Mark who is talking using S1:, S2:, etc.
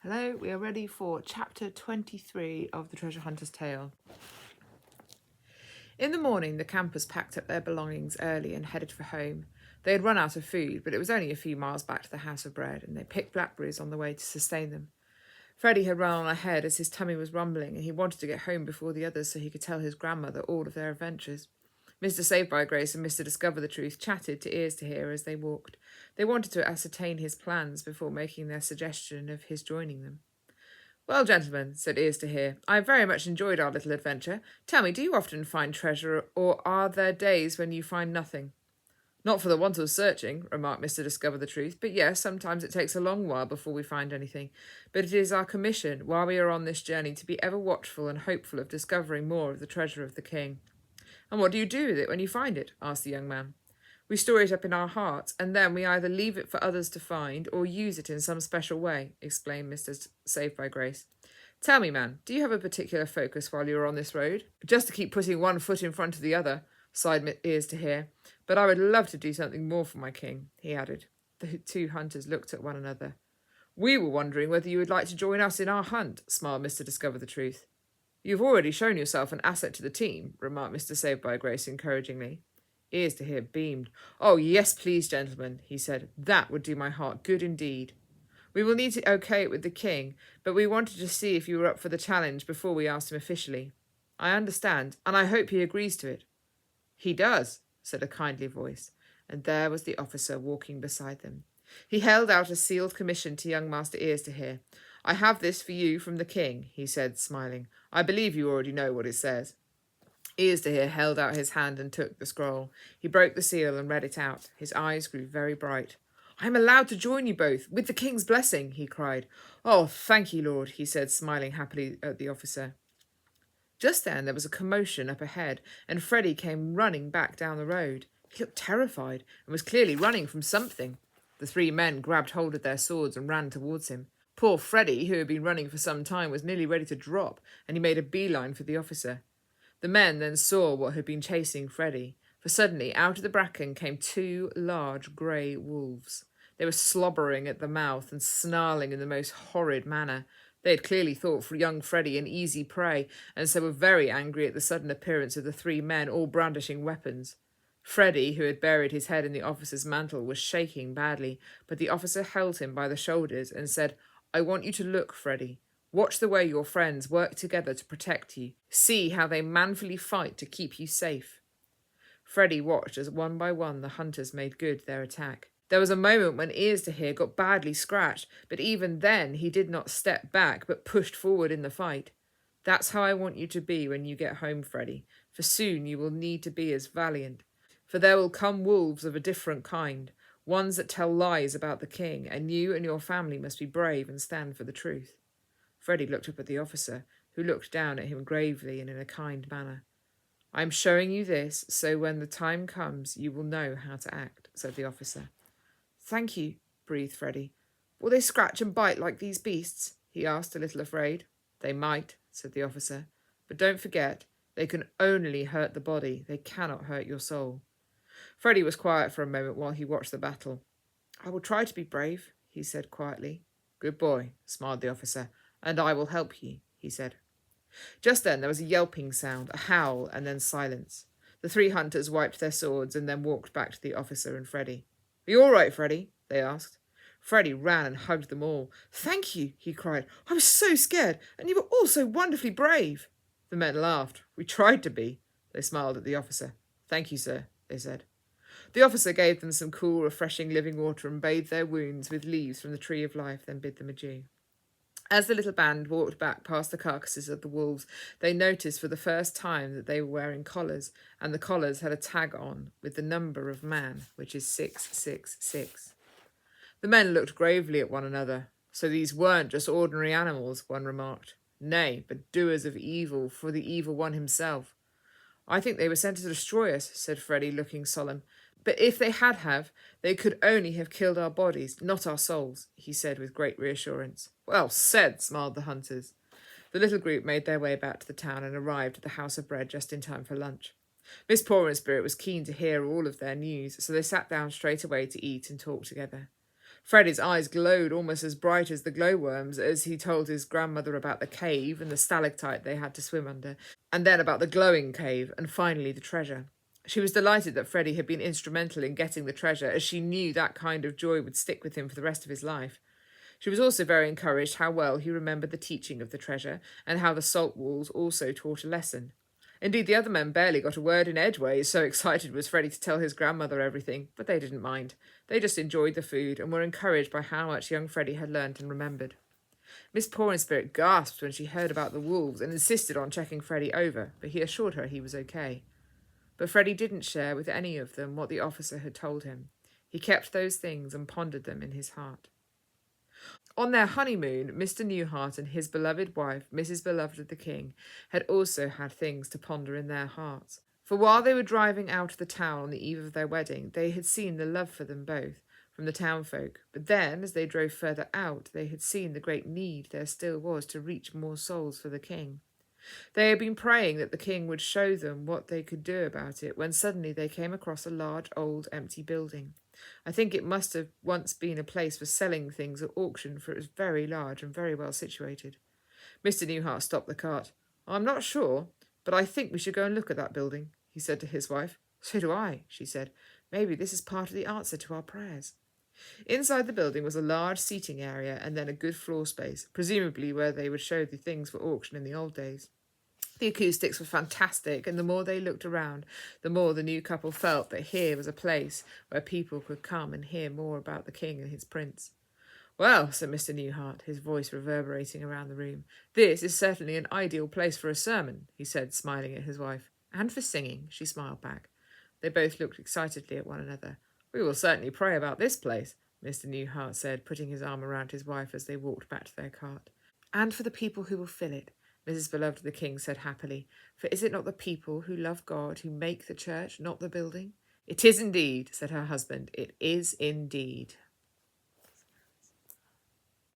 S1: Hello, we are ready for chapter 23 of The Treasure Hunter's Tale. In the morning, the campers packed up their belongings early and headed for home. They had run out of food, but it was only a few miles back to the House of Bread, and they picked blackberries on the way to sustain them. Freddie had run on ahead as his tummy was rumbling, and he wanted to get home before the others so he could tell his grandmother all of their adventures. Mr. Saved by Grace and Mr. Discover the Truth chatted to ears to hear as they walked. They wanted to ascertain his plans before making their suggestion of his joining them. "Well, gentlemen," said Ears to Hear, "I very much enjoyed our little adventure. Tell me, do you often find treasure, or are there days when you find nothing?" "Not for the want of searching," remarked Mr. Discover the Truth, "but yes, sometimes it takes a long while before we find anything. But it is our commission, while we are on this journey, to be ever watchful and hopeful of discovering more of the treasure of the king." "And what do you do with it when you find it?" asked the young man. "We store it up in our hearts, and then we either leave it for others to find or use it in some special way," explained Mr. Saved by Grace. "Tell me, man, do you have a particular focus while you are on this road?" "Just to keep putting one foot in front of the other," sighed Ears to Hear. "But I would love to do something more for my king," he added. The two hunters looked at one another. "We were wondering whether you would like to join us in our hunt," smiled Mr. Discover the Truth. "You've already shown yourself an asset to the team," remarked Mr. Saved by Grace encouragingly. Ears to Hear beamed. "Oh, yes, please, gentlemen," he said. "That would do my heart good indeed. We will need to okay it with the king, but we wanted to see if you were up for the challenge before we asked him officially. I understand, and I hope he agrees to it." "He does," said a kindly voice, and there was the officer walking beside them. He held out a sealed commission to young Master Ears to Hear. "I have this for you from the king," he said, smiling. "I believe you already know what it says." Ears to Hear held out his hand and took the scroll. He broke the seal and read it out. His eyes grew very bright. "I am allowed to join you both, with the king's blessing," he cried. "Oh, thank you, Lord," he said, smiling happily at the officer. Just then there was a commotion up ahead, and Freddie came running back down the road. He looked terrified and was clearly running from something. The three men grabbed hold of their swords and ran towards him. Poor Freddie, who had been running for some time, was nearly ready to drop, and he made a beeline for the officer. The men then saw what had been chasing Freddie, for suddenly out of the bracken came two large grey wolves. They were slobbering at the mouth and snarling in the most horrid manner. They had clearly thought for young Freddie an easy prey, and so were very angry at the sudden appearance of the three men, all brandishing weapons. Freddie, who had buried his head in the officer's mantle, was shaking badly, but the officer held him by the shoulders and said, "I want you to look, Freddie. Watch the way your friends work together to protect you. See how they manfully fight to keep you safe." Freddie watched as one by one the hunters made good their attack. There was a moment when Ears to Hear got badly scratched, but even then he did not step back but pushed forward in the fight. "That's how I want you to be when you get home, Freddie, for soon you will need to be as valiant. For there will come wolves of a different kind, ones that tell lies about the king, and you and your family must be brave and stand for the truth." Freddie looked up at the officer, who looked down at him gravely and in a kind manner. "I am showing you this, so when the time comes you will know how to act," said the officer. "Thank you," breathed Freddie. "Will they scratch and bite like these beasts?" he asked, a little afraid. "They might," said the officer. "But don't forget, they can only hurt the body. They cannot hurt your soul." Freddie was quiet for a moment while he watched the battle. "I will try to be brave," he said quietly. "Good boy," smiled the officer. "And I will help you," he said. Just then there was a yelping sound, a howl, and then silence. The three hunters wiped their swords and then walked back to the officer and Freddie. "Are you all right, Freddie?" they asked. Freddie ran and hugged them all. "Thank you," he cried. "I was so scared, and you were all so wonderfully brave." The men laughed. "We tried to be." They smiled at the officer. "Thank you, sir," they said. The officer gave them some cool, refreshing living water and bathed their wounds with leaves from the tree of life, then bid them adieu. As the little band walked back past the carcasses of the wolves, they noticed for the first time that they were wearing collars, and the collars had a tag on with the number of man, which is 666. The men looked gravely at one another. "So these weren't just ordinary animals," one remarked. "Nay, but doers of evil for the evil one himself." "I think they were sent to destroy us," said Freddie, looking solemn. "But if they had, they could only have killed our bodies, not our souls," he said with great reassurance. "Well said," smiled the hunters. The little group made their way back to the town and arrived at the House of Bread just in time for lunch. Miss Poor in Spirit was keen to hear all of their news, so they sat down straight away to eat and talk together. Freddie's eyes glowed almost as bright as the glowworms as he told his grandmother about the cave and the stalactite they had to swim under, and then about the glowing cave, and finally the treasure. She was delighted that Freddie had been instrumental in getting the treasure, as she knew that kind of joy would stick with him for the rest of his life. She was also very encouraged how well he remembered the teaching of the treasure, and how the salt walls also taught a lesson. Indeed, the other men barely got a word in edgeways, so excited was Freddie to tell his grandmother everything, but they didn't mind. They just enjoyed the food and were encouraged by how much young Freddie had learnt and remembered. Miss Poor-in-Spirit gasped when she heard about the wolves and insisted on checking Freddie over, but he assured her he was okay. But Freddie didn't share with any of them what the officer had told him. He kept those things and pondered them in his heart. On their honeymoon, Mr. Newhart and his beloved wife, Mrs. Beloved of the King, had also had things to ponder in their hearts. For while they were driving out of the town on the eve of their wedding, they had seen the love for them both from the townfolk. But then, as they drove further out, they had seen the great need there still was to reach more souls for the king. They had been praying that the king would show them what they could do about it, when suddenly they came across a large, old, empty building. I think it must have once been a place for selling things at auction, for it was very large and very well situated. Mr. Newhart stopped the cart. "I'm not sure, but I think we should go and look at that building," he said to his wife. "So do I," she said. "Maybe this is part of the answer to our prayers." Inside the building was a large seating area and then a good floor space, presumably where they would show the things for auction in the old days. The acoustics were fantastic, and the more they looked around, the more the new couple felt that here was a place where people could come and hear more about the king and his prince. "Well," said Mr. Newhart, his voice reverberating around the room, "this is certainly an ideal place for a sermon," he said, smiling at his wife. "And for singing," she smiled back. They both looked excitedly at one another. "We will certainly pray about this place," Mr. Newhart said, putting his arm around his wife as they walked back to their cart. "And for the people who will fill it," Mrs. Beloved of the King said happily, "for is it not the people who love God who make the church, not the building?" "It is indeed," said her husband. "It is indeed."